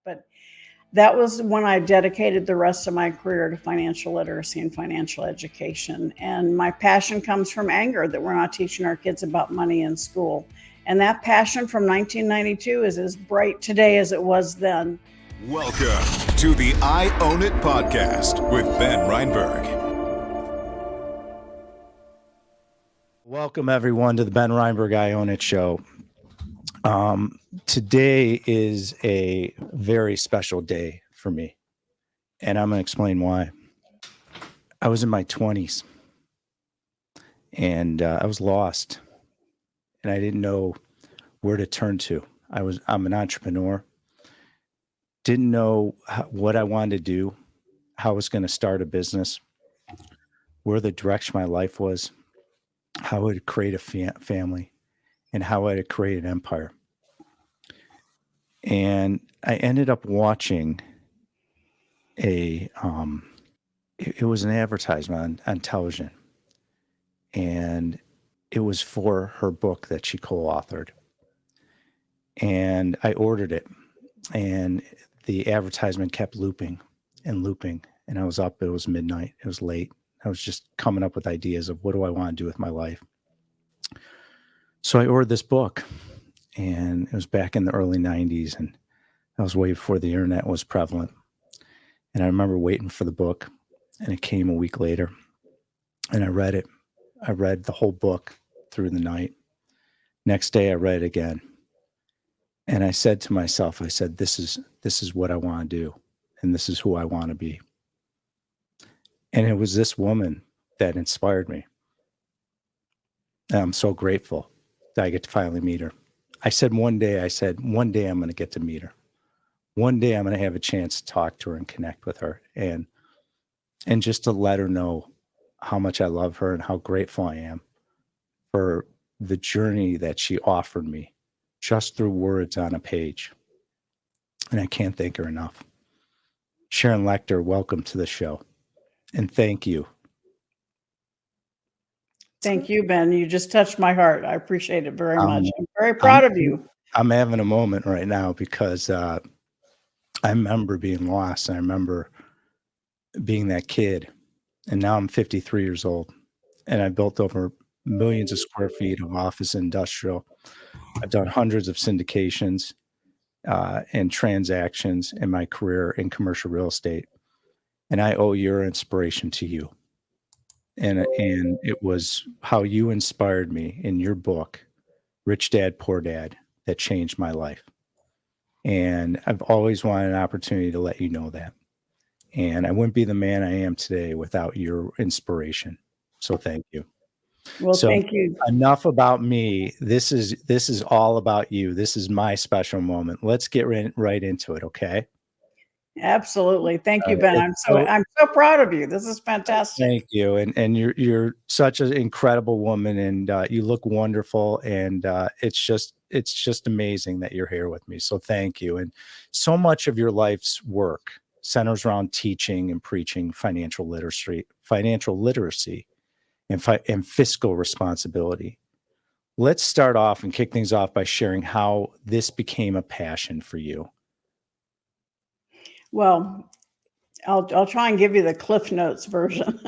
But that was when I dedicated the rest of my career to financial literacy and financial education. And my passion comes from anger that we're not teaching our kids about money in school. And that passion from 1992 is as bright today as it was then. Welcome to the I Own It podcast with Ben Reinberg. Welcome, everyone, to the Ben Reinberg I Own It show. Today is a very special day for me, and I'm going to explain why. I was in my 20s, and I was lost, and I didn't know where to turn to. I'm an entrepreneur, didn't know what I wanted to do, how I was going to start a business, where the direction my life was, how I would create a family, and how I would create an empire. And I ended up watching it was an advertisement on television, and it was for her book that she co-authored. And I ordered it, and the advertisement kept looping and looping. And I was up, it was midnight, it was late. I was just coming up with ideas of what do I want to do with my life. So I ordered this book, and it was back in the early 90s, and that was way before the internet was prevalent. And I remember waiting for the book, and it came a week later, and I read it. I read the whole book through the night. Next day, I read it again. And I said to myself, I said, this is what I want to do, and this is who I want to be. And it was this woman that inspired me. And I'm so grateful that I get to finally meet her. I said one day I'm going to get to meet her. One day I'm going to have a chance to talk to her and connect with her and just to let her know how much I love her and how grateful I am for the journey that she offered me just through words on a page. And I can't thank her enough. Sharon Lechter, welcome to the show. And thank you. Thank you, Ben. You just touched my heart. I appreciate it very much. I'm very proud of you. I'm having a moment right now because I remember being lost. I remember being that kid. And now I'm 53 years old. And I built over millions of square feet of office industrial. I've done hundreds of syndications and transactions in my career in commercial real estate. And I owe your inspiration to you. And it was how you inspired me in your book, Rich Dad, Poor Dad, that changed my life. And I've always wanted an opportunity to let you know that. And I wouldn't be the man I am today without your inspiration. So thank you. Well, thank you. Enough about me. This is all about you. This is my special moment. Let's get right into it, okay? Absolutely. Thank you, Ben. I'm so proud of you. This is fantastic. Thank you. And you're such an incredible woman, and you look wonderful, and it's just amazing that you're here with me. So thank you. And so much of your life's work centers around teaching and preaching financial literacy and fiscal responsibility. Let's start off and kick things off by sharing how this became a passion for you. Well, I'll try and give you the Cliff Notes version.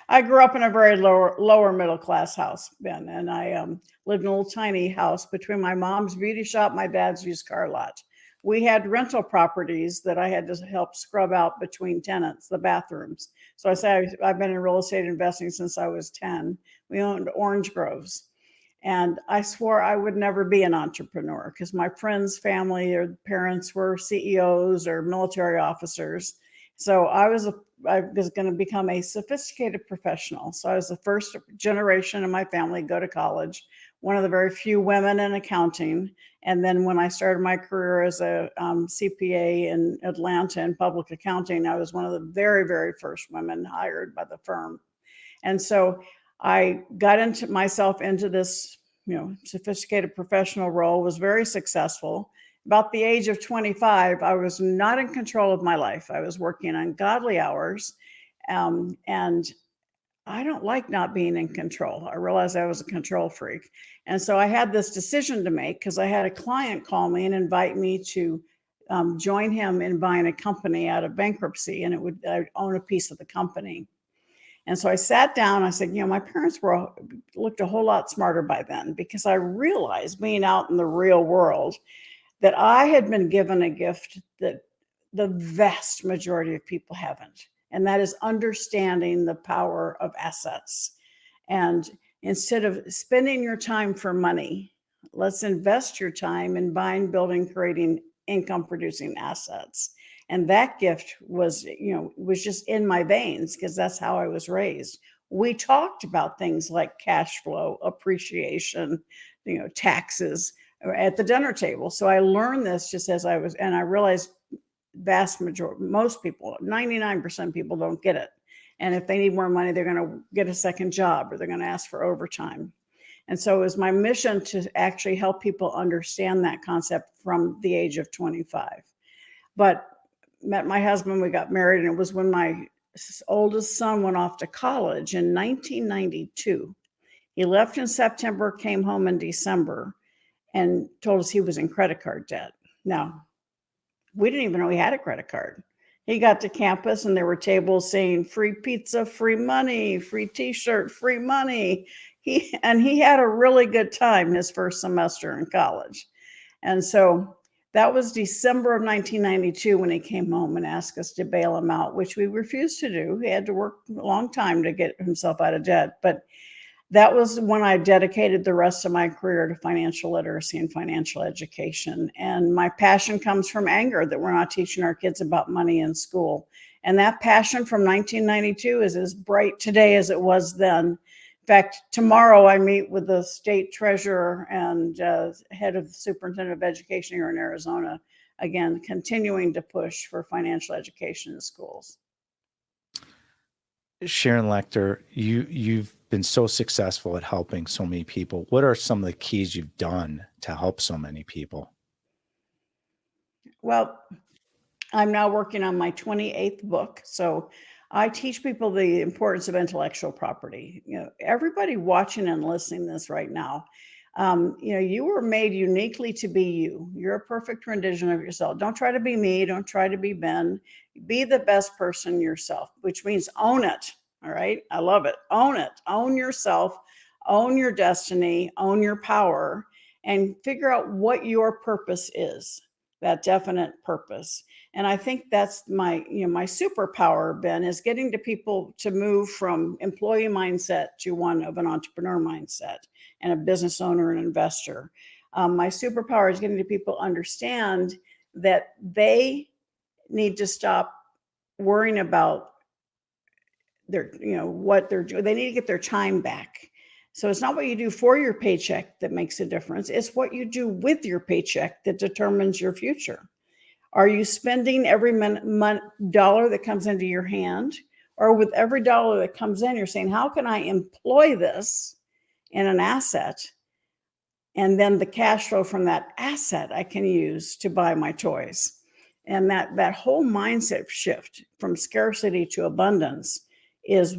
I grew up in a very lower middle class house, Ben, and I lived in a little tiny house between my mom's beauty shop, my dad's used car lot. We had rental properties that I had to help scrub out between tenants, the bathrooms. So I say I've been in real estate investing since I was 10. We owned orange groves. And I swore I would never be an entrepreneur because my friends' family or parents were CEOs or military officers. So I was going to become a sophisticated professional. So I was the first generation in my family to go to college, one of the very few women in accounting. And then when I started my career as a CPA in Atlanta in public accounting, I was one of the very, very first women hired by the firm. And so I got myself into this, sophisticated professional role, was very successful. About the age of 25, I was not in control of my life. I was working ungodly hours. And I don't like not being in control. I realized I was a control freak. And so I had this decision to make because I had a client call me and invite me to join him in buying a company out of bankruptcy, and I'd own a piece of the company. And so I sat down. I said, my parents looked a whole lot smarter by then, because I realized, being out in the real world, that I had been given a gift that the vast majority of people haven't. And that is understanding the power of assets. And instead of spending your time for money, let's invest your time in buying, building, creating income producing assets. And that gift was just in my veins, because that's how I was raised. We talked about things like cash flow, appreciation, taxes at the dinner table. So I learned this just as I was, and I realized most people, 99% of people don't get it. And if they need more money, they're going to get a second job, or they're going to ask for overtime. And so it was my mission to actually help people understand that concept from the age of 25. But met my husband, we got married, and it was when my oldest son went off to college in 1992. He left in September, came home in December, and told us he was in credit card debt. Now, we didn't even know he had a credit card. He got to campus, and there were tables saying free pizza, free money, free t-shirt, free money. He had a really good time his first semester in college. And so that was December of 1992 when he came home and asked us to bail him out, which we refused to do. He had to work a long time to get himself out of debt. But that was when I dedicated the rest of my career to financial literacy and financial education. And my passion comes from anger that we're not teaching our kids about money in school. And that passion from 1992 is as bright today as it was then. In fact, tomorrow I meet with the state treasurer and head of the superintendent of education here in Arizona, again, continuing to push for financial education in schools. Sharon Lechter, you've been so successful at helping so many people. What are some of the keys you've done to help so many people? Well, I'm now working on my 28th book. So I teach people the importance of intellectual property. Everybody watching and listening to this right now, you were made uniquely to be you. You're a perfect rendition of yourself. Don't try to be me. Don't try to be Ben. Be the best person yourself, which means own it. All right. I love it. Own it. Own yourself. Own your destiny. Own your power, and figure out what your purpose is. That definite purpose. And I think that's my superpower, Ben, is getting to people to move from employee mindset to one of an entrepreneur mindset and a business owner and investor. My superpower is getting to people understand that they need to stop worrying about what they're doing. They need to get their time back. So it's not what you do for your paycheck that makes a difference. It's what you do with your paycheck that determines your future. Are you spending every dollar that comes into your hand? Or with every dollar that comes in, you're saying, how can I employ this in an asset? And then the cash flow from that asset I can use to buy my toys. And that whole mindset shift from scarcity to abundance is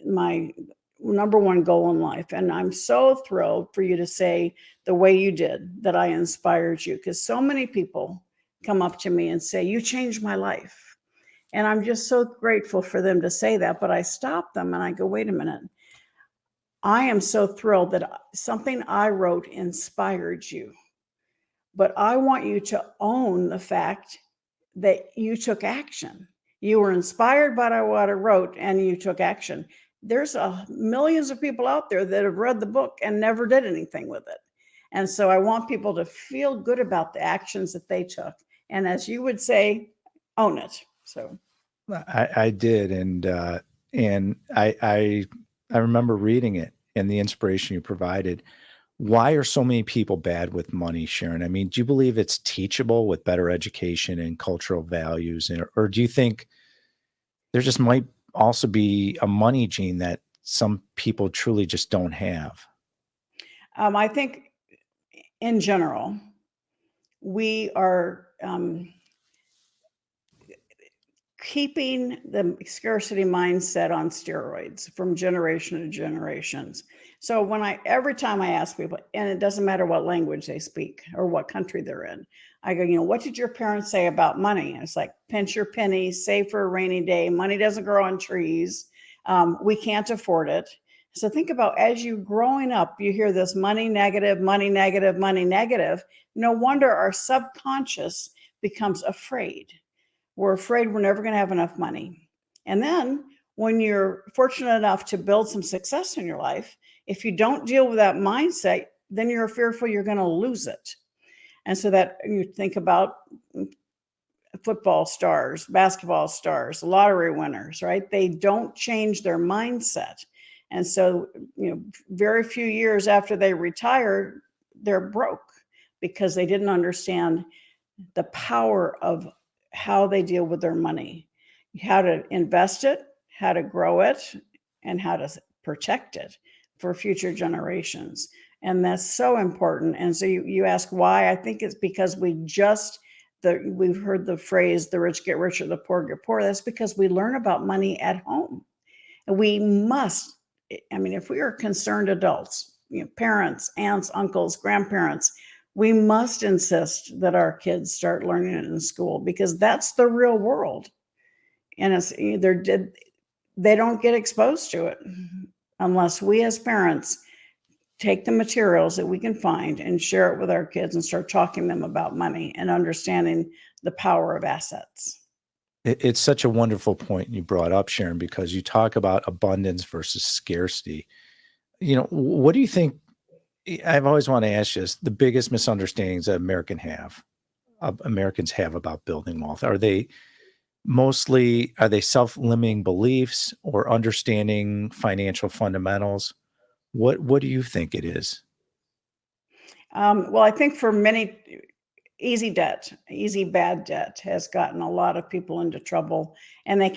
my number one goal in life. And I'm so thrilled for you to say the way you did, that I inspired you, because so many people come up to me and say, you changed my life. And I'm just so grateful for them to say that. But I stop them and I go, wait a minute. I am so thrilled that something I wrote inspired you. But I want you to own the fact that you took action. You were inspired by what I wrote and you took action. There's millions of people out there that have read the book and never did anything with it. And so I want people to feel good about the actions that they took. And as you would say, own it. So I did. And I remember reading it and the inspiration you provided. Why are so many people bad with money, Sharon? I mean, do you believe it's teachable with better education and cultural values? Or do you think there just might also be a money gene that some people truly just don't have? I think in general, we are keeping the scarcity mindset on steroids from generation to generations. So every time I ask people, and it doesn't matter what language they speak or what country they're in, I go, what did your parents say about money? And it's like, pinch your penny, save for a rainy day. Money doesn't grow on trees. We can't afford it. So think about, as you growing up, you hear this money negative, money negative, money negative. No wonder our subconscious becomes afraid. We're afraid we're never going to have enough money. And then when you're fortunate enough to build some success in your life, if you don't deal with that mindset, then you're fearful you're going to lose it. And so that you think about football stars, basketball stars, lottery winners, right? They don't change their mindset. And so, very few years after they retire, they're broke because they didn't understand the power of how they deal with their money, how to invest it, how to grow it, and how to protect it for future generations. And that's so important. And so you ask why. I think it's because we've heard the phrase, the rich get richer, the poor get poor. That's because we learn about money at home. And we must, if we are concerned adults, parents, aunts, uncles, grandparents, we must insist that our kids start learning it in school, because that's the real world. And they don't get exposed to it unless we as parents take the materials that we can find and share it with our kids and start talking to them about money and understanding the power of assets. It's such a wonderful point you brought up, Sharon, because you talk about abundance versus scarcity. What do you think? I've always wanted to ask you this, the biggest misunderstandings that Americans have about building wealth. Are they self-limiting beliefs or understanding financial fundamentals? What do you think it is? Well, I think for many, easy bad debt has gotten a lot of people into trouble, and they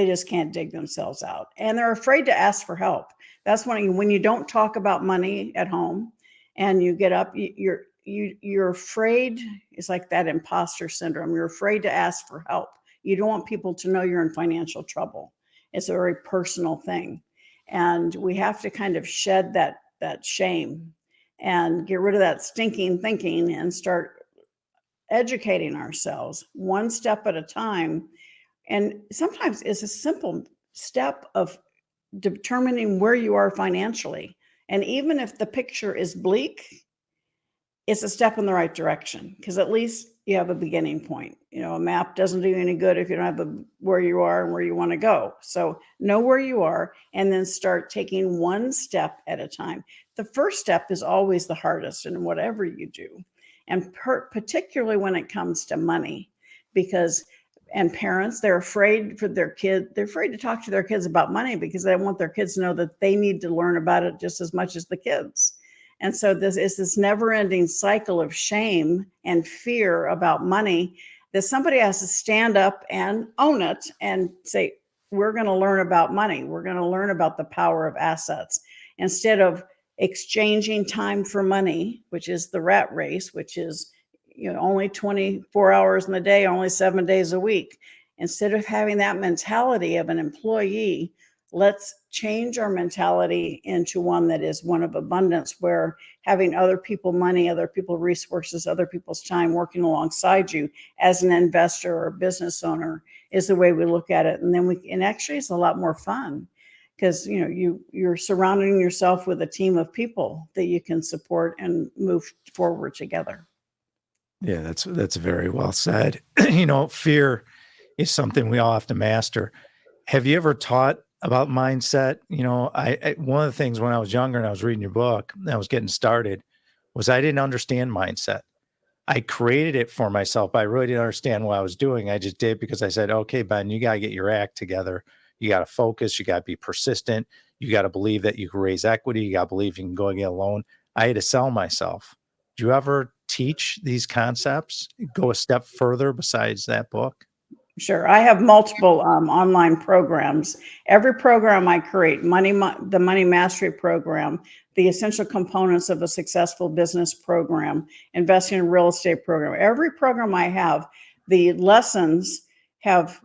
just can't dig themselves out, and they're afraid to ask for help. That's when you don't talk about money at home and you get up, you're afraid. It's like that imposter syndrome. You're afraid to ask for help. You don't want people to know you're in financial trouble. It's a very personal thing. And we have to kind of shed that shame and get rid of that stinking thinking and start educating ourselves one step at a time. And sometimes it's a simple step of determining where you are financially. And even if the picture is bleak, it's a step in the right direction, because at least you have a beginning point. A map doesn't do you any good if you don't have where you are and where you want to go. So know where you are and then start taking one step at a time. The first step is always the hardest in whatever you do. And particularly when it comes to money, and parents, they're afraid for their kids. They're afraid to talk to their kids about money because they want their kids to know that they need to learn about it just as much as the kids. And so this is this never-ending cycle of shame and fear about money that somebody has to stand up and own it and say, we're going to learn about money. We're going to learn about the power of assets, instead of exchanging time for money, which is the rat race, which is only 24 hours in the day, only 7 days a week. Instead of having that mentality of an employee, let's change our mentality into one that is one of abundance, where having other people money, other people resources, other people's time working alongside you as an investor or business owner is the way we look at it. And actually it's a lot more fun, because you're surrounding yourself with a team of people that you can support and move forward together. Yeah, that's very well said. Fear is something we all have to master. Have you ever taught about mindset? I one of the things when I was younger and I was reading your book and I was getting started was I didn't understand mindset. I created it for myself, but I really didn't understand what I was doing. I just did because I said, okay, Ben, you got to get your act together. You got to focus. You got to be persistent. You got to believe that you can raise equity. You got to believe you can go and get a loan. I had to sell myself. Do you ever teach these concepts, go a step further besides that book? Sure. I have multiple online programs. Every program I create, the Money Mastery program, the essential components of a successful business program, investing in real estate program, every program I have, the lessons have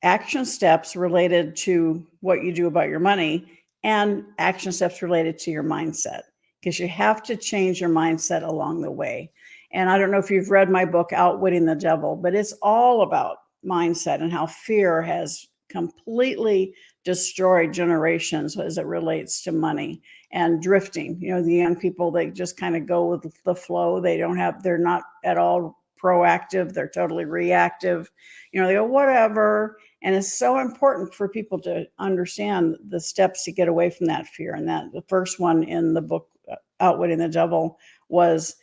action steps related to what you do about your money and action steps related to your mindset, because you have to change your mindset along the way. And I don't know if you've read my book, Outwitting the Devil, but it's all about mindset and how fear has completely destroyed generations as it relates to money and drifting. The young people, they just kind of go with the flow. They're not at all proactive. They're totally reactive. They go, whatever. And it's so important for people to understand the steps to get away from that fear. And that the first one in the book, Outwitting the Devil, was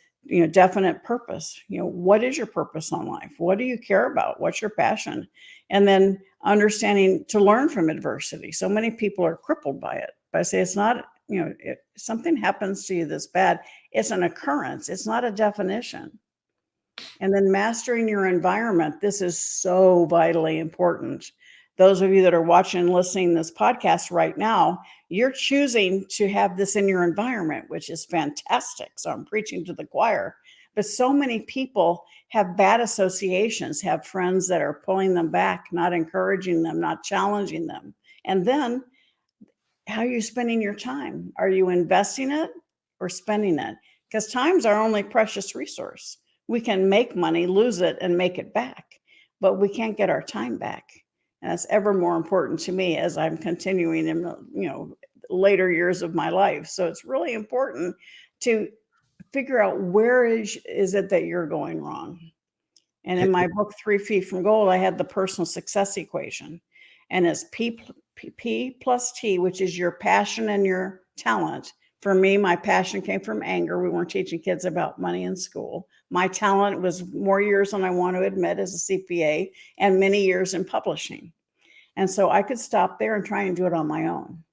definite purpose. What is your purpose on life? What do you care about? What's your passion? And then understanding to learn from adversity. So many people are crippled by it. But I say it's not, if something happens to you this bad, it's an occurrence. It's not a definition. And then mastering your environment. This is so vitally important. Those of you that are watching and listening this podcast right now, you're choosing to have this in your environment, which is fantastic. So I'm preaching to the choir. But so many people have bad associations, have friends that are pulling them back, not encouraging them, not challenging them. And then how are you spending your time? Are you investing it or spending it? Because time's our only precious resource. We can make money, lose it, and make it back, but we can't get our time back. And that's ever more important to me as I'm continuing in the later years of my life. So it's really important to figure out where is it that you're going wrong. And in my book, 3 Feet from Gold, I had the personal success equation. And it's P plus T, which is your passion and your talent. For me, my passion came from anger. We weren't teaching kids about money in school. My talent was more years than I want to admit as a CPA and many years in publishing. And so I could stop there and try and do it on my own.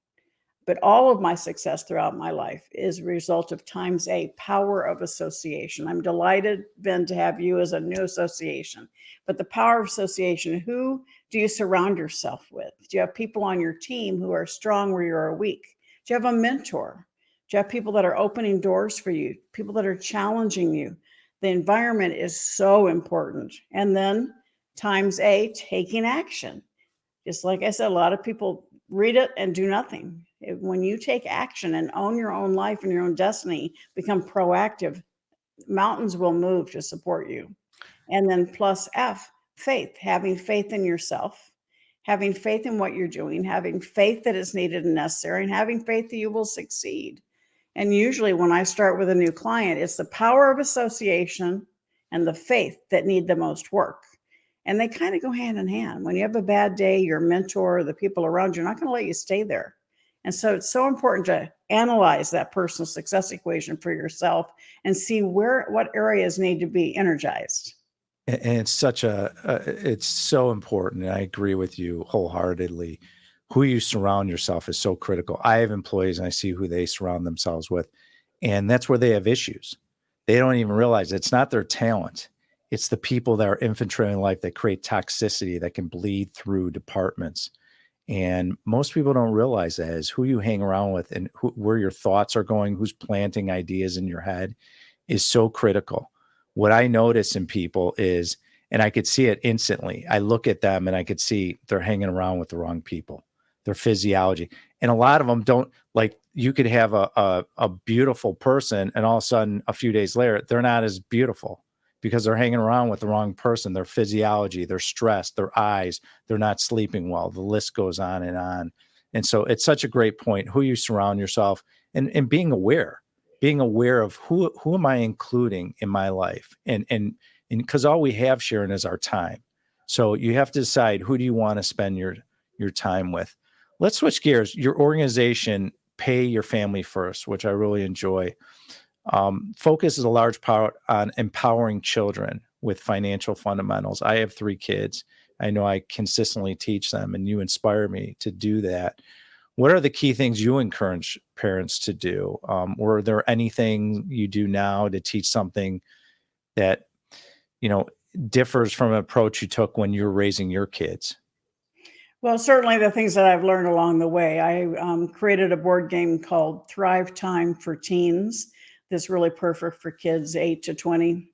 But all of my success throughout my life is a result of times a power of association. I'm delighted, Ben, to have you as a new association. But the power of association, who do you surround yourself with? Do you have people on your team who are strong where you are weak? Do you have a mentor? Do you have people that are opening doors for you? People that are challenging you? The environment is so important. And then times A, taking action. Just like I said, a lot of people read it and do nothing. When you take action and own your own life and your own destiny, become proactive, mountains will move to support you. And then plus F, faith, having faith in yourself, having faith in what you're doing, having faith that is needed and necessary, and having faith that you will succeed. And usually when I start with a new client, it's the power of association and the faith that need the most work. And they kind of go hand in hand. When you have a bad day, your mentor, the people around you are not going to let you stay there. And so it's so important to analyze that personal success equation for yourself and see what areas need to be energized. And it's it's so important. And I agree with you wholeheartedly. Who you surround yourself is so critical. I have employees and I see who they surround themselves with. And that's where they have issues. They don't even realize it's not their talent. It's the people that are infiltrating life that create toxicity that can bleed through departments. And most people don't realize that is who you hang around with and where your thoughts are going, who's planting ideas in your head is so critical. What I notice in people is, and I could see it instantly, I look at them and I could see they're hanging around with the wrong people, their physiology. And a lot of them don't, like you could have a beautiful person and all of a sudden a few days later, they're not as beautiful because they're hanging around with the wrong person, their physiology, their stress, their eyes, they're not sleeping well. The list goes on. And so it's such a great point, who you surround yourself and being aware of who am I including in my life? And because all we have, Sharon, is our time. So you have to decide, who do you want to spend your time with? Let's switch gears. Your organization, Pay Your Family First, which I really enjoy, focuses a large part on empowering children with financial fundamentals. I have 3 kids. I know I consistently teach them, and you inspire me to do that. What are the key things you encourage parents to do? Or are there anything you do now to teach something that, differs from an approach you took when you were raising your kids? Well, certainly the things that I've learned along the way. I created a board game called Thrive Time for Teens. That's really perfect for kids 8 to 20.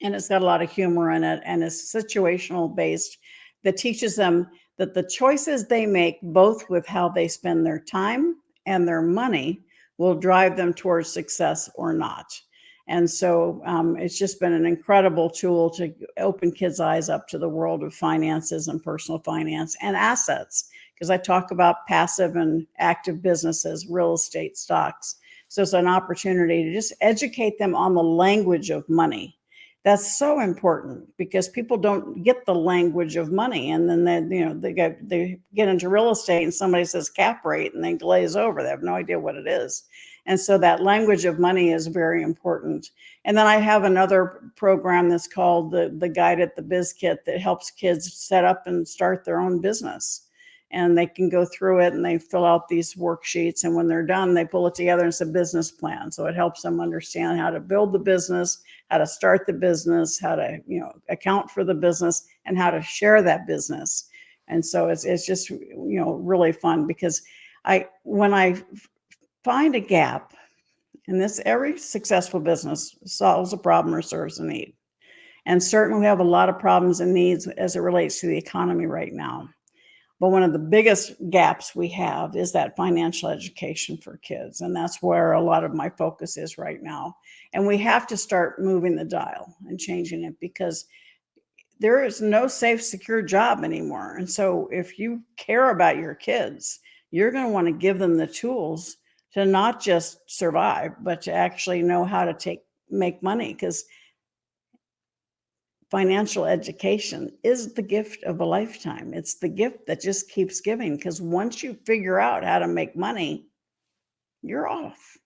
And it's got a lot of humor in it, and it's situational based that teaches them that the choices they make, both with how they spend their time and their money, will drive them towards success or not. And so it's just been an incredible tool to open kids' eyes up to the world of finances and personal finance and assets, because I talk about passive and active businesses, real estate, stocks. So it's an opportunity to just educate them on the language of money. That's so important because people don't get the language of money, and then they get into real estate and somebody says cap rate and they glaze over. They have no idea what it is. And so that language of money is very important. And then I have another program that's called the Guide at the Biz Kit that helps kids set up and start their own business. And they can go through it and they fill out these worksheets. And when they're done, they pull it together and it's a business plan. So it helps them understand how to build the business, how to start the business, how to, account for the business, and how to share that business. And so it's just, really fun, because when I find a gap in this, every successful business solves a problem or serves a need. And certainly we have a lot of problems and needs as it relates to the economy right now. But one of the biggest gaps we have is that financial education for kids. And that's where a lot of my focus is right now. And we have to start moving the dial and changing it, because there is no safe, secure job anymore. And so if you care about your kids, you're going to want to give them the tools to not just survive, but to actually know how to make money, because financial education is the gift of a lifetime. It's the gift that just keeps giving, because once you figure out how to make money, you're off.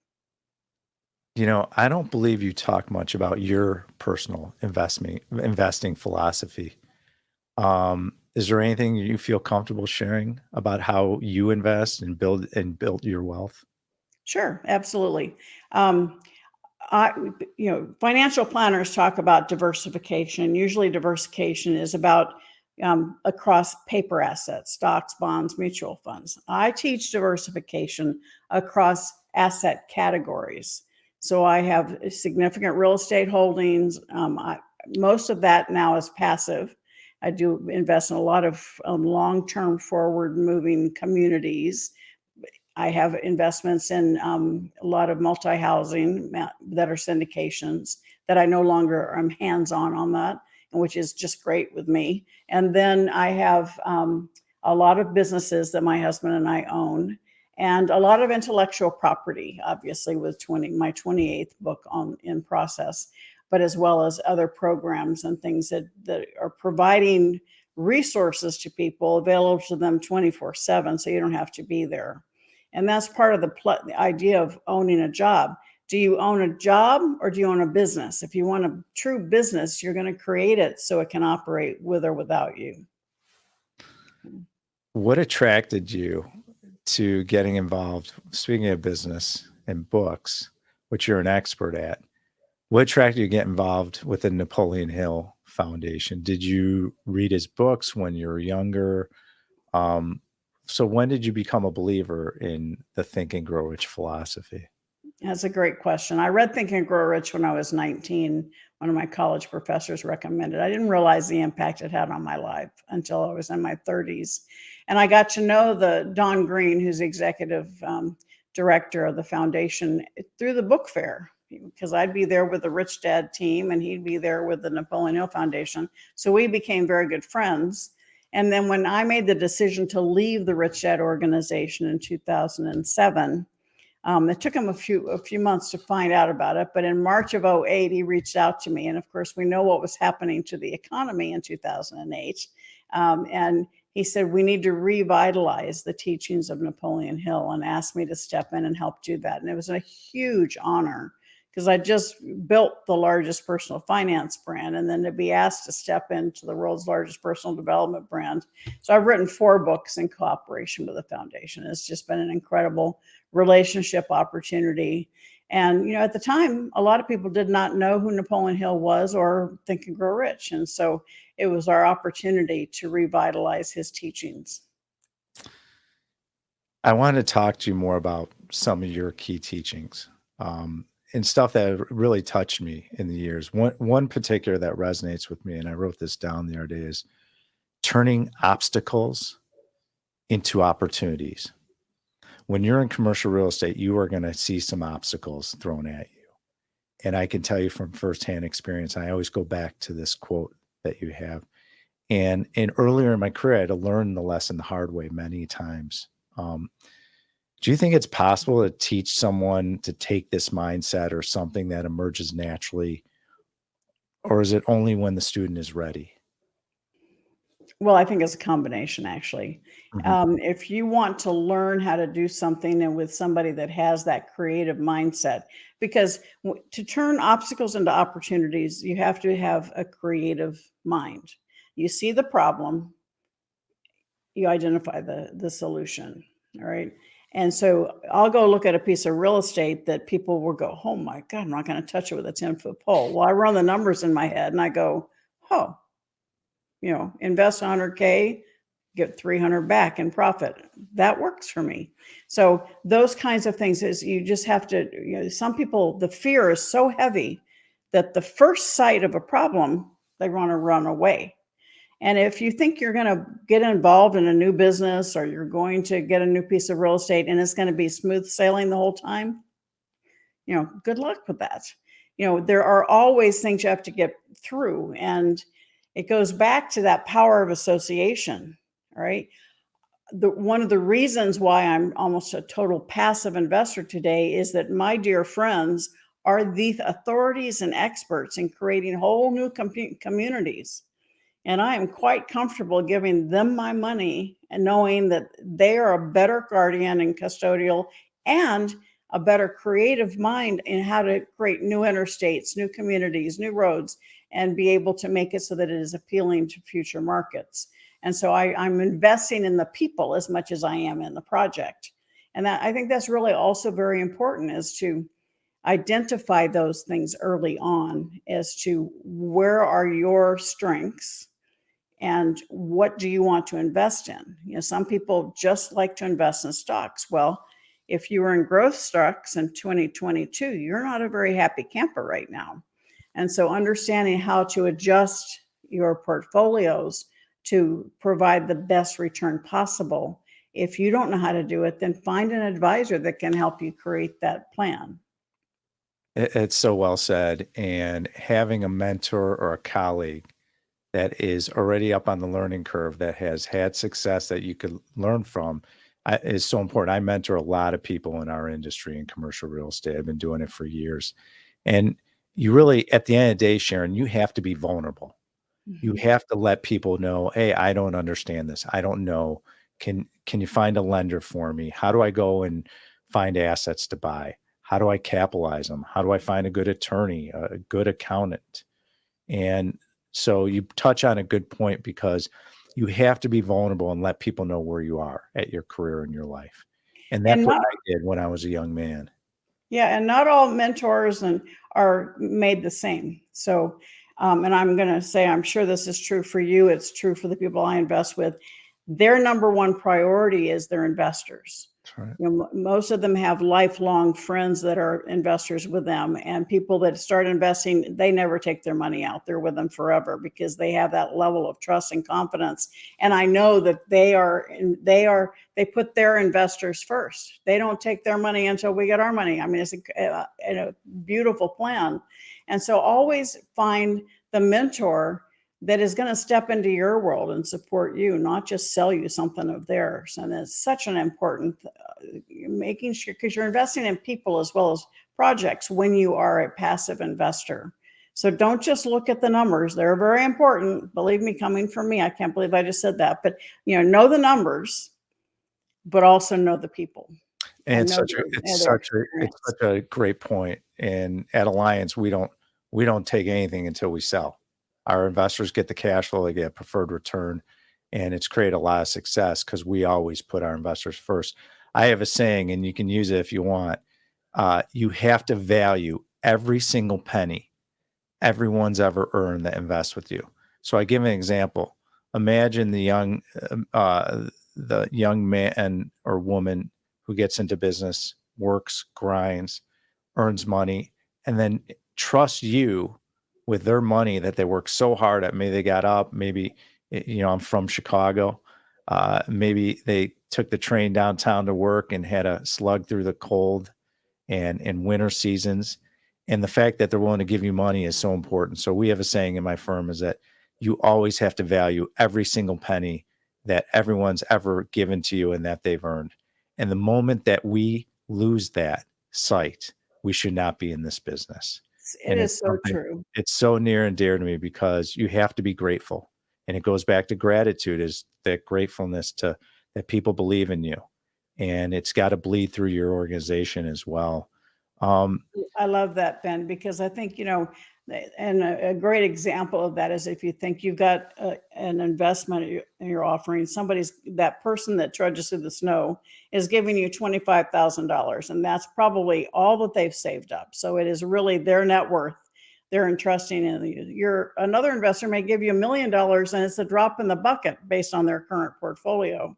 I don't believe you talk much about your personal investing philosophy. Is there anything you feel comfortable sharing about how you invest and build your wealth? Sure, absolutely. Financial planners talk about diversification. Usually diversification is about across paper assets, stocks, bonds, mutual funds. I teach diversification across asset categories. So I have significant real estate holdings. Most of that now is passive. I do invest in a lot of long-term forward-moving communities. I have investments in a lot of multi-housing that are syndications that I no longer am hands-on that, and which is just great with me. And then I have a lot of businesses that my husband and I own, and a lot of intellectual property, obviously with my 28th book in process, but as well as other programs and things that are providing resources to people available to them 24/7, so you don't have to be there. And that's part of the idea of owning a job. Do you own a job or do you own a business? If you want a true business, you're going to create it so it can operate with or without you. What attracted you to getting involved, speaking of business and books, which you're an expert at? What attracted you to get involved with the Napoleon Hill Foundation? Did you read his books when you were younger? So when did you become a believer in the Think and Grow Rich philosophy? That's a great question. I read Think and Grow Rich when I was 19. One of my college professors recommended. I didn't realize the impact it had on my life until I was in my 30s. And I got to know the Don Green, who's executive director of the foundation, through the book fair, because I'd be there with the Rich Dad team and he'd be there with the Napoleon Hill Foundation. So we became very good friends. And then when I made the decision to leave the Rich Dad organization in 2007, it took him a few months to find out about it. But in March of 2008, he reached out to me. And of course, we know what was happening to the economy in 2008. And he said, we need to revitalize the teachings of Napoleon Hill, and asked me to step in and help do that. And it was a huge honor, because I just built the largest personal finance brand, and then to be asked to step into the world's largest personal development brand. So I've written 4 books in cooperation with the foundation. It's just been an incredible relationship opportunity. And, at the time, a lot of people did not know who Napoleon Hill was or Think and Grow Rich. And so it was our opportunity to revitalize his teachings. I want to talk to you more about some of your key teachings. And stuff that really touched me in the years. One particular that resonates with me, and I wrote this down the other day, is turning obstacles into opportunities. When you're in commercial real estate, you are going to see some obstacles thrown at you. And I can tell you from firsthand experience, I always go back to this quote that you have. And earlier in my career, I had to learn the lesson the hard way many times. Do you think it's possible to teach someone to take this mindset or something that emerges naturally? Or is it only when the student is ready? Well, I think it's a combination, actually. Mhm. If you want to learn how to do something and with somebody that has that creative mindset, because to turn obstacles into opportunities, you have to have a creative mind. You see the problem, you identify the solution. All right. And so I'll go look at a piece of real estate that people will go, oh my God, I'm not going to touch it with a 10-foot pole. Well, I run the numbers in my head and I go, oh, invest 100K, get 300 back in profit. That works for me. So those kinds of things is you just have to, some people, the fear is so heavy that the first sight of a problem, they want to run away. And if you think you're going to get involved in a new business or you're going to get a new piece of real estate and it's going to be smooth sailing the whole time, good luck with that. There are always things you have to get through. And it goes back to that power of association, right? One of the reasons why I'm almost a total passive investor today is that my dear friends are the authorities and experts in creating whole new communities. And I am quite comfortable giving them my money and knowing that they are a better guardian and custodial and a better creative mind in how to create new interstates, new communities, new roads, and be able to make it so that it is appealing to future markets. And so I'm investing in the people as much as I am in the project. And I think that's really also very important, is to identify those things early on as to where are your strengths and what do you want to invest in. Some people just like to invest in stocks. Well, if you were in growth stocks in 2022, you're not a very happy camper right now. And so understanding how to adjust your portfolios to provide the best return possible. If you don't know how to do it, then find an advisor that can help you create that plan. It's so well said. And having a mentor or a colleague that is already up on the learning curve, that has had success that you could learn from, is so important. I mentor a lot of people in our industry in commercial real estate. I've been doing it for years. And you really, at the end of the day, Sharon, you have to be vulnerable. You Mhm. have to let people know, hey, I don't understand this. I don't know. Can you find a lender for me? How do I go and find assets to buy? How do I capitalize them? How do I find a good attorney, a good accountant? And so you touch on a good point, because you have to be vulnerable and let people know where you are at your career and your life. And And that's what not I did when I was a young man. Yeah, and not all mentors are made the same. So, and I'm going to say, I'm sure this is true for you. It's true for the people I invest with. Their number one priority is their investors. That's right. Most of them have lifelong friends that are investors with them, and people that start investing, they never take their money out. They're with them forever because they have that level of trust and confidence. And I know that they put their investors first. They don't take their money until we get our money. I mean, it's a beautiful plan. And so always find the mentor that is going to step into your world and support you, not just sell you something of theirs. And it's such an important making sure, because you're investing in people as well as projects when you are a passive investor. So don't just look at the numbers. They're very important. Believe me, coming from me, I can't believe I just said that. But know the numbers, but also know the people And and it's know such a it's their such a it's experience. such a great point. And at Alliance, we don't take anything until we sell. Our investors get the cash flow, they get preferred return, and it's created a lot of success because we always put our investors first. I have a saying, and you can use it if you want. You have to value every single penny everyone's ever earned that invests with you. So I give an example. Imagine the young man or woman who gets into business, works, grinds, earns money, and then trusts you with their money that they work so hard at. Maybe they got up, maybe I'm from Chicago. Maybe they took the train downtown to work and had a slug through the cold and in winter seasons. And the fact that they're willing to give you money is so important. So we have a saying in my firm is that you always have to value every single penny that everyone's ever given to you and that they've earned. And the moment that we lose that sight, we should not be in this business. It And is so true. it's so near and dear to me because you have to be grateful. And it goes back to gratitude, is that gratefulness to that people believe in you. And it's got to bleed through your organization as well. I love that, Ben, because I think, and a great example of that is if you think you've got an investment you're offering, that person that trudges through the snow is giving you $25,000, and that's probably all that they've saved up. So it is really their net worth. They're entrusting in you. Another investor may give you $1 million, and it's a drop in the bucket based on their current portfolio.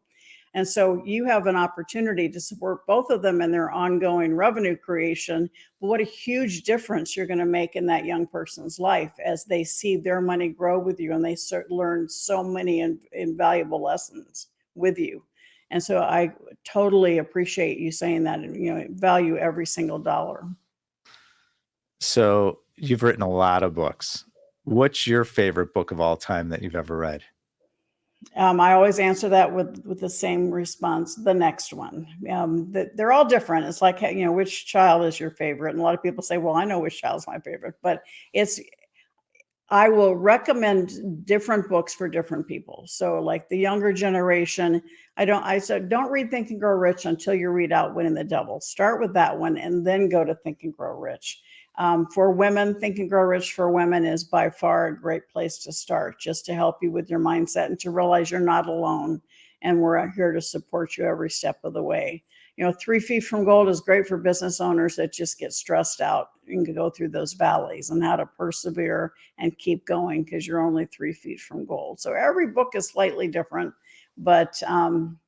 And so you have an opportunity to support both of them in their ongoing revenue creation. What a huge difference you're going to make in that young person's life as they see their money grow with you, and they learn so many invaluable lessons with you. And so I totally appreciate you saying that, value every single dollar. So you've written a lot of books. What's your favorite book of all time that you've ever read? I always answer that with the same response, the next one. They're all different. It's like, which child is your favorite? And a lot of people say, well, I know which child's my favorite, but I will recommend different books for different people. So like the younger generation, I said, don't read Think and Grow Rich until you read Outwitting the Devil. Start with that one and then go to Think and Grow Rich. For women, Think and Grow Rich for Women is by far a great place to start, just to help you with your mindset and to realize you're not alone. And we're out here to support you every step of the way. 3 Feet from Gold is great for business owners that just get stressed out and can go through those valleys, and how to persevere and keep going because you're only 3 feet from gold. So every book is slightly different, but I'm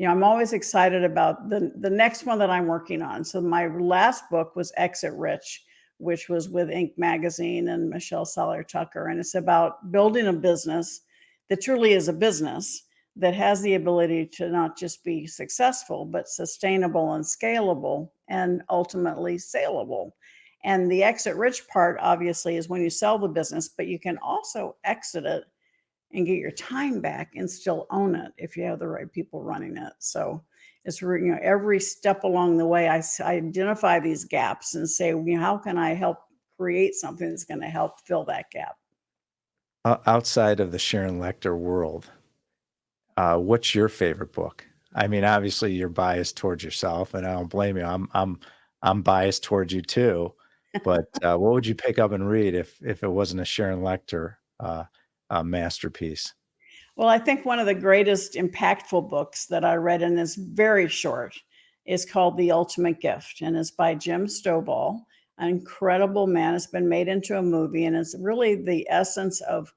always excited about the next one that I'm working on. So my last book was Exit Rich, which was with Inc. magazine and Michelle Seller Tucker. And it's about building a business that truly is a business that has the ability to not just be successful, but sustainable and scalable and ultimately saleable. And the exit rich part, obviously, is when you sell the business, but you can also exit it and get your time back and still own it if you have the right people running it. So it's, every step along the way, I identify these gaps and say, how can I help create something that's going to help fill that gap? Outside of the Sharon Lechter world, what's your favorite book? I mean, obviously you're biased towards yourself, and I don't blame you. I'm biased towards you too. But what would you pick up and read if it wasn't a Sharon Lechter masterpiece? Well, I think one of the greatest impactful books that I read, and is very short, is called The Ultimate Gift, and it's by Jim Stovall, an incredible man. It's been made into a movie, and it's really the essence of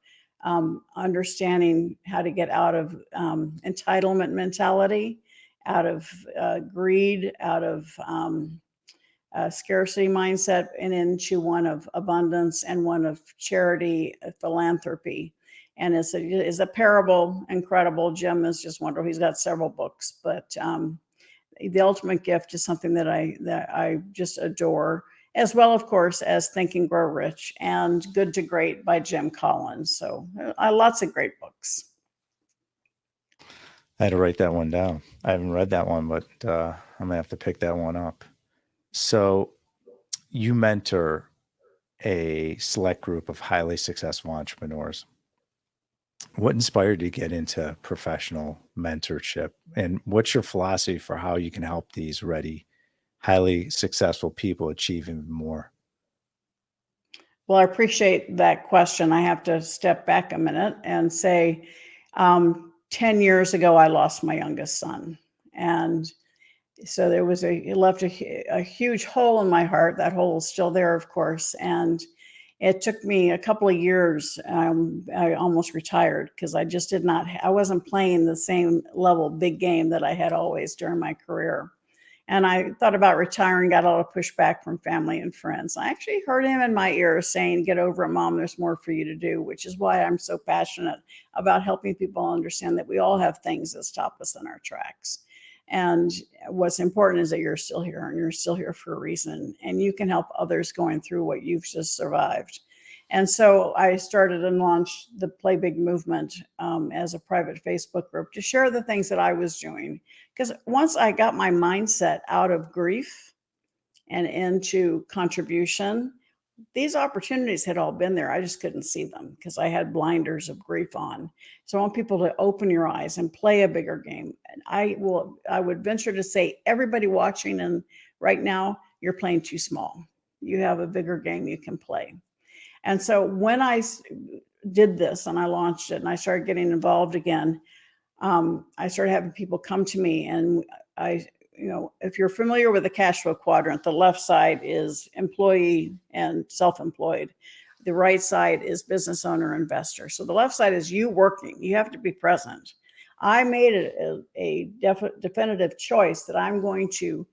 understanding how to get out of entitlement mentality, out of greed, out of scarcity mindset, and into one of abundance and one of charity, philanthropy. And it's a parable, incredible. Jim is just wonderful. He's got several books, but The Ultimate Gift is something that I just adore, as well, of course, as Think and Grow Rich and Good to Great by Jim Collins. So lots of great books. I had to write that one down. I haven't read that one, but I'm gonna have to pick that one up. So you mentor a select group of highly successful entrepreneurs. What inspired you to get into professional mentorship? And what's your philosophy for how you can help these highly successful people achieve even more? Well, I appreciate that question. I have to step back a minute and say, 10 years ago, I lost my youngest son. And so it left a huge hole in my heart. That hole is still there, of course. And it took me a couple of years. I almost retired because I wasn't playing the same level big game that I had always during my career. And I thought about retiring, got a lot of pushback from family and friends. I actually heard him in my ear saying, "Get over it, Mom. There's more for you to do," which is why I'm so passionate about helping people understand that we all have things that stop us in our tracks. And what's important is that you're still here, and you're still here for a reason. And you can help others going through what you've just survived. And so I started and launched the Play Big movement as a private Facebook group to share the things that I was doing. Because once I got my mindset out of grief and into contribution, these opportunities had all been there. I just couldn't see them because I had blinders of grief on. So I want people to open your eyes and play a bigger game. And I would venture to say, everybody watching and right now, you're playing too small. You have a bigger game you can play. And so when I did this and I launched it and I started getting involved again, I started having people come to me, and if you're familiar with the cash flow quadrant, the left side is employee and self-employed. The right side is business owner, investor. So the left side is you working. You have to be present. I made it a definitive choice that I'm going to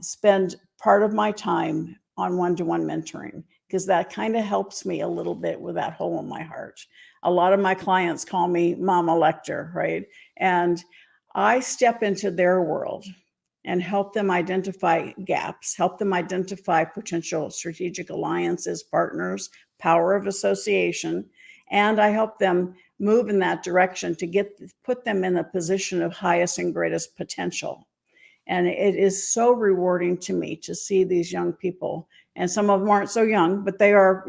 spend part of my time on one-to-one mentoring, because that kind of helps me a little bit with that hole in my heart. A lot of my clients call me Mama Lechter, right? And I step into their world and help them identify gaps, help them identify potential strategic alliances, partners, power of association, and I help them move in that direction to put them in a position of highest and greatest potential. And it is so rewarding to me to see these young people, and some of them aren't so young, but they are,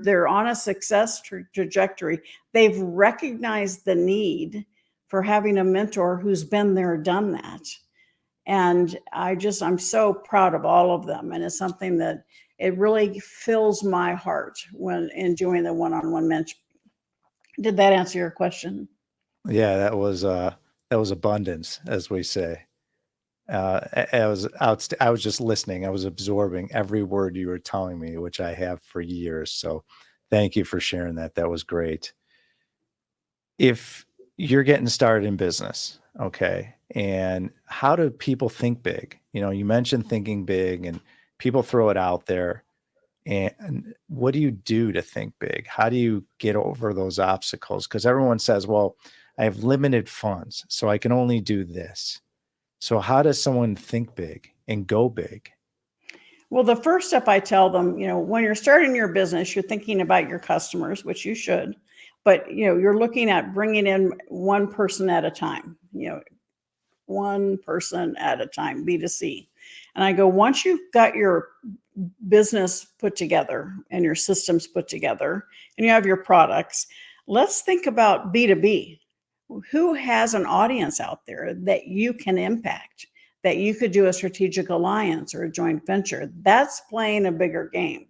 they're on a success trajectory. They've recognized the need for having a mentor who's been there, done that. And I'm so proud of all of them. And it's something that it really fills my heart when in doing the one-on-one mentoring. Did that answer your question? Yeah, that was abundance, as we say. I was just listening. I was absorbing every word you were telling me, which I have for years. So thank you for sharing that. That was great. If you're getting started in business, okay, and how do people think big? You mentioned thinking big, and people throw it out there. And what do you do to think big? How do you get over those obstacles? Because everyone says, well, I have limited funds, so I can only do this. So how does someone think big and go big? Well, the first step I tell them, when you're starting your business, you're thinking about your customers, which you should, but you're looking at bringing in one person at a time, one person at a time, B2C. And I go, once you've got your business put together and your systems put together and you have your products, let's think about B2B. Who has an audience out there that you can impact, that you could do a strategic alliance or a joint venture? That's playing a bigger game.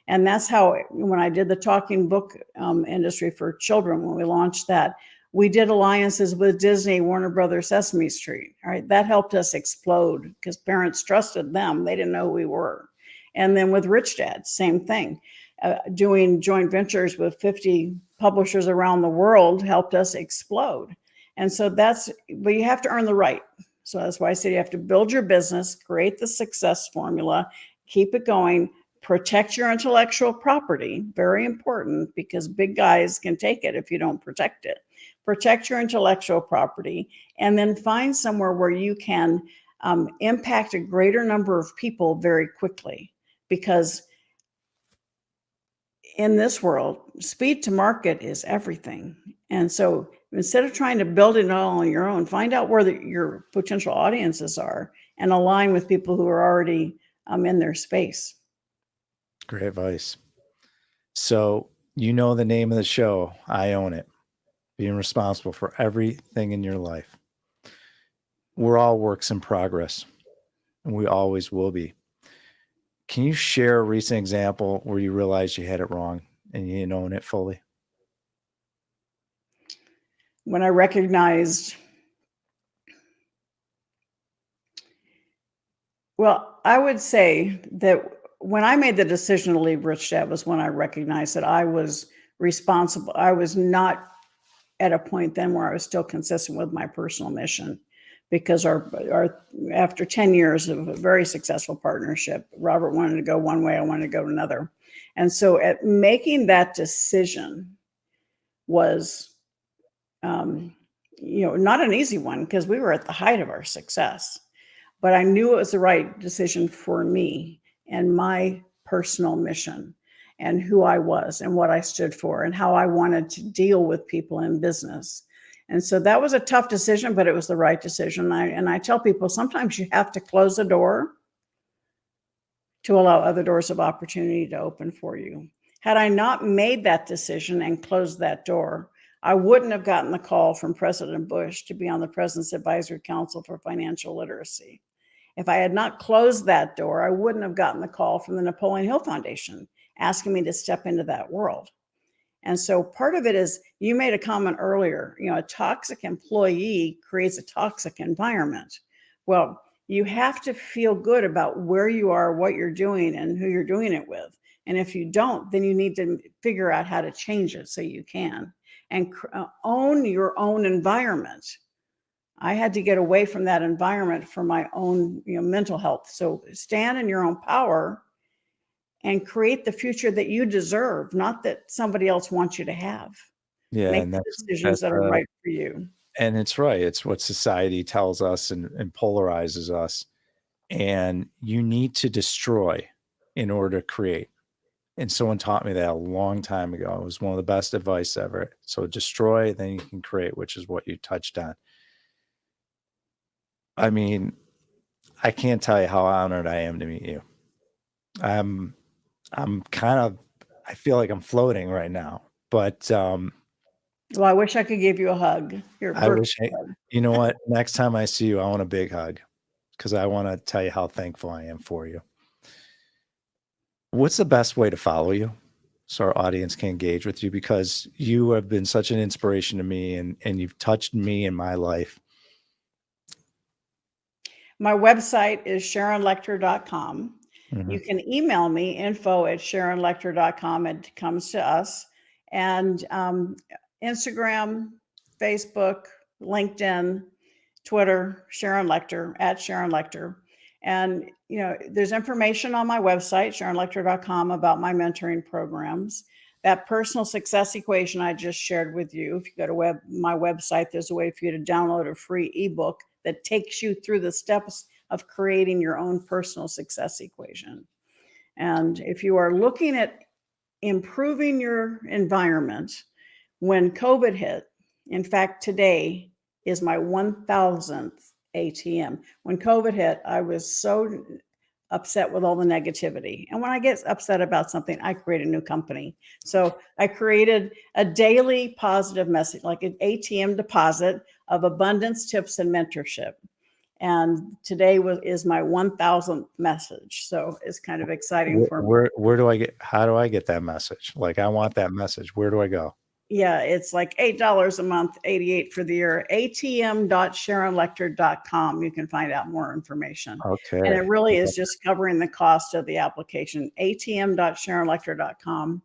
And that's how, when I did the talking book industry for children, when we launched that, we did alliances with Disney, Warner Brothers, Sesame Street. All right, that helped us explode because parents trusted them. They didn't know who we were. And then with Rich Dad, same thing. Doing joint ventures with 50 publishers around the world helped us explode. And so but you have to earn the right. So that's why I said you have to build your business, create the success formula, keep it going, protect your intellectual property, very important, because big guys can take it if you don't protect it. Protect your intellectual property, and then find somewhere where you can impact a greater number of people very quickly. Because in this world, speed to market is everything. And so instead of trying to build it all on your own, find out where your potential audiences are and align with people who are already in their space. Great advice. So, the name of the show, I Own It, being responsible for everything in your life. We're all works in progress, and we always will be. Can you share a recent example where you realized you had it wrong and you didn't own it fully? When I recognized, I would say that when I made the decision to leave Rich Dad was when I recognized that I was responsible. I was not at a point then where I was still consistent with my personal mission. because our after 10 years of a very successful partnership, Robert wanted to go one way, I wanted to go another. And so at making that decision was, not an easy one because we were at the height of our success, but I knew it was the right decision for me and my personal mission and who I was and what I stood for and how I wanted to deal with people in business. And so that was a tough decision, but it was the right decision. And I tell people sometimes you have to close a door to allow other doors of opportunity to open for you. Had I not made that decision and closed that door, I wouldn't have gotten the call from President Bush to be on the President's Advisory Council for Financial Literacy. If I had not closed that door, I wouldn't have gotten the call from the Napoleon Hill Foundation asking me to step into that world. And so part of it is, you made a comment earlier, a toxic employee creates a toxic environment. Well, you have to feel good about where you are, what you're doing, and who you're doing it with. And if you don't, then you need to figure out how to change it so you can. And own your own environment. I had to get away from that environment for my own mental health. So stand in your own power and create the future that you deserve, not that somebody else wants you to have. Yeah, Make and the decisions that are right for you. And it's right. It's what society tells us and polarizes us. And you need to destroy in order to create. And someone taught me that a long time ago. It was one of the best advice ever. So destroy, then you can create, which is what you touched on. I mean, I can't tell you how honored I am to meet you. I'm I feel like I'm floating right now, but well, I wish I could give you a hug. You know what? Next time I see you, I want a big hug because I want to tell you how thankful I am for you. What's the best way to follow you so our audience can engage with you? Because you have been such an inspiration to me and you've touched me in my life. My website is sharonlechter.com. Mm-hmm. You can email me info@sharonlechter.com. It comes to us. And Instagram, Facebook, LinkedIn, Twitter, Sharon Lechter, @Sharon Lechter. And, there's information on my website, sharonlechter.com, about my mentoring programs. That personal success equation I just shared with you, if you go to my website, there's a way for you to download a free ebook that takes you through the steps of creating your own personal success equation. And if you are looking at improving your environment, when COVID hit, in fact, today is my 1000th ATM. When COVID hit, I was so upset with all the negativity. And when I get upset about something, I create a new company. So I created a daily positive message, like an ATM deposit of abundance, tips, and mentorship. And today is my 1000th message. So it's kind of exciting for me. How do I get that message? Like, I want that message. Where do I go? Yeah, it's like $8 a month, $88 for the year. atm.sharonlechter.com. You can find out more information. Okay. And it really is just covering the cost of the application. atm.sharonlechter.com.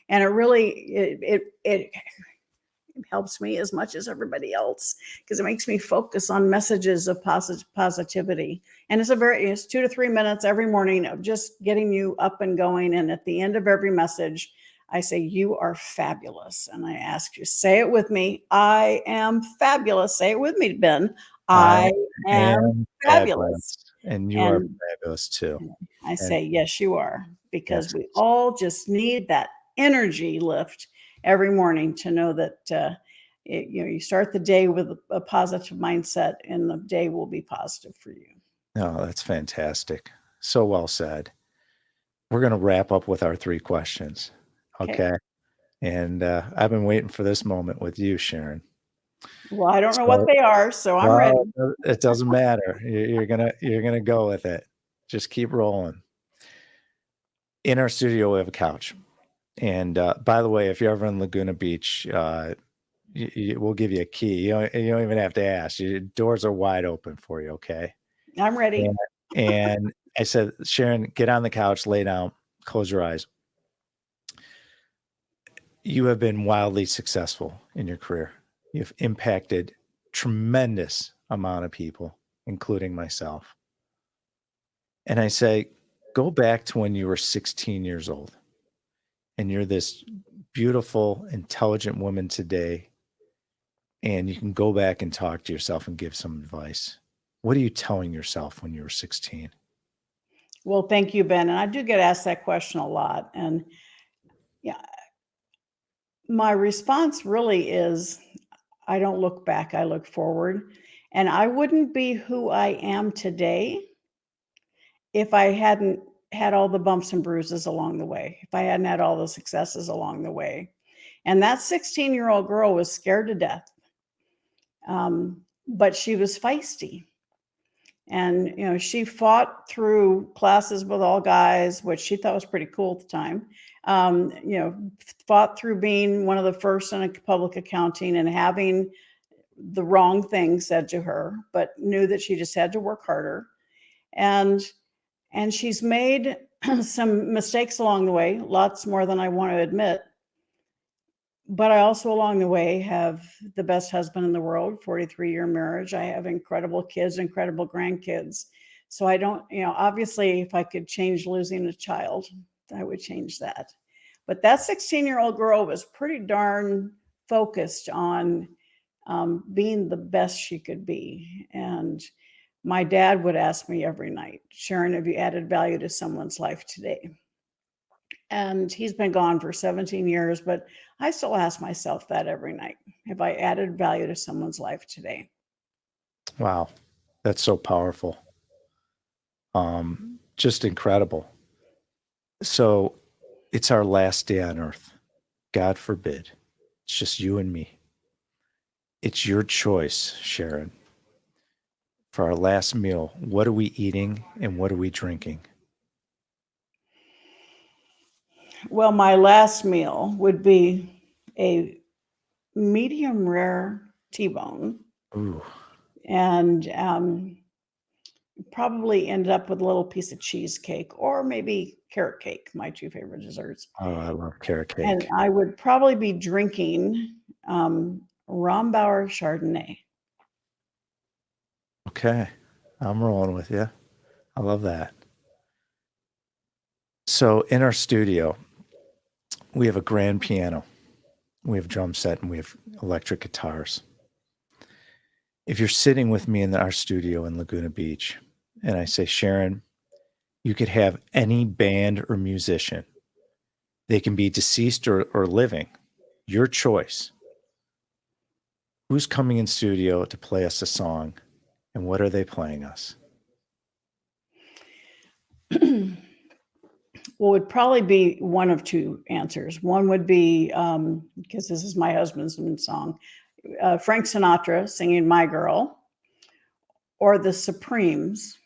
And it really, it helps me as much as everybody else because it makes me focus on messages of positivity. And it's 2 to 3 minutes every morning of just getting you up and going. And at the end of every message, I say, you are fabulous. And I ask you, say it with me. I am fabulous. Say it with me, Ben. I am fabulous. And you are fabulous too. I say, yes, you are, because we all just need that energy lift every morning to know that, you start the day with a positive mindset and the day will be positive for you. Oh, that's fantastic. So well said. We're going to wrap up with our 3 questions. Okay. And I've been waiting for this moment with you, Sharon. Well, I don't know what they are, so I'm ready. It doesn't matter. You're gonna go with it. Just keep rolling. In our studio, we have a couch. And by the way, if you're ever in Laguna Beach, we'll give you a key. You don't even have to ask. Your doors are wide open for you. Okay. I'm ready. And I said, Sharon, get on the couch, lay down, close your eyes. You have been wildly successful in your career. You've impacted tremendous amount of people. including myself. And I say, go back to when you were 16 years old and you're this beautiful, intelligent woman today, and you can go back and talk to yourself and give some advice. What are you telling yourself when you were 16? Well, thank you, Ben. And I do get asked that question a lot. And yeah, my response really is I don't look back, I look forward. And I wouldn't be who I am today if I hadn't had all the bumps and bruises along the way, if I hadn't had all the successes along the way. And that 16-year-old girl was scared to death, but she was feisty. And, she fought through classes with all guys, which she thought was pretty cool at the time. Fought through being one of the first in public accounting and having the wrong thing said to her, but knew that she just had to work harder. And she's made some mistakes along the way, lots more than I want to admit. But I also along the way have the best husband in the world, 43-year marriage. I have incredible kids, incredible grandkids. So I don't, obviously if I could change losing a child, I would change that. But that 16-year-old girl was pretty darn focused on being the best she could be. And my dad would ask me every night, Sharon, have you added value to someone's life today? And he's been gone for 17 years, but I still ask myself that every night. Have I added value to someone's life today? Wow. That's so powerful. Just incredible. So it's our last day on earth. God forbid. It's just you and me. It's your choice, Sharon. For our last meal, what are we eating and what are we drinking? Well, my last meal would be a medium rare T-bone. Ooh. And probably ended up with a little piece of cheesecake or maybe carrot cake, my two favorite desserts. Oh, I love carrot cake. And I would probably be drinking Rombauer Chardonnay. Okay. I'm rolling with you. I love that. So in our studio, we have a grand piano, we have drum set, and we have electric guitars. If you're sitting with me in our studio in Laguna Beach, and I say, Sharon, you could have any band or musician. They can be deceased or living. Your choice. Who's coming in studio to play us a song, and what are they playing us? Well, it would probably be one of two answers. One would be, because this is my husband's song, Frank Sinatra singing My Girl, or the Supremes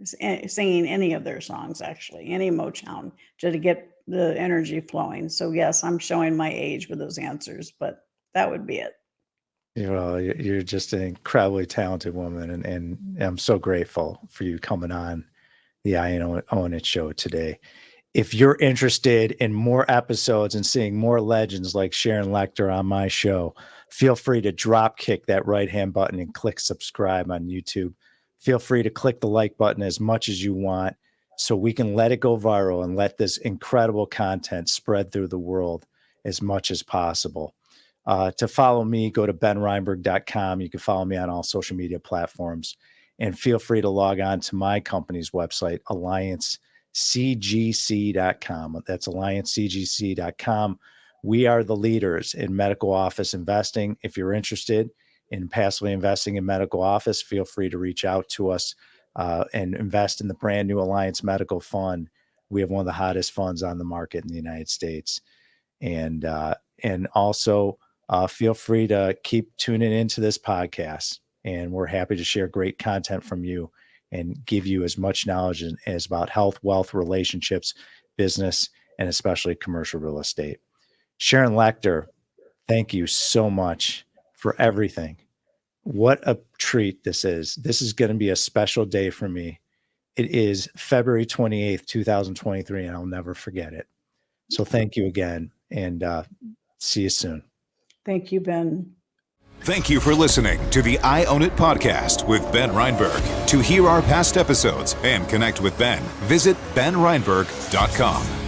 singing any of their songs, actually, any Motown, to get the energy flowing. So yes, I'm showing my age with those answers, but that would be it. You're just an incredibly talented woman, and I'm so grateful for you coming on the I Own It show today. If you're interested in more episodes and seeing more legends like Sharon Lechter on my show, feel free to drop kick that right-hand button and click subscribe on YouTube. Feel free to click the like button as much as you want so we can let it go viral and let this incredible content spread through the world as much as possible. To follow me, go to benreinberg.com. You can follow me on all social media platforms. And feel free to log on to my company's website, alliancecgc.com. That's alliancecgc.com. We are the leaders in medical office investing. If you're interested in passively investing in medical office, feel free to reach out to us and invest in the brand new Alliance Medical Fund. We have one of the hottest funds on the market in the United States. And also feel free to keep tuning into this podcast. And we're happy to share great content from you and give you as much knowledge as about health, wealth, relationships, business, and especially commercial real estate. Sharon Lechter, thank you so much for everything. What a treat this is. This is going to be a special day for me. It is February 28th, 2023, and I'll never forget it. So thank you again, and see you soon. Thank you, Ben. Thank you for listening to the I Own It podcast with Ben Reinberg. To hear our past episodes and connect with Ben, visit benreinberg.com.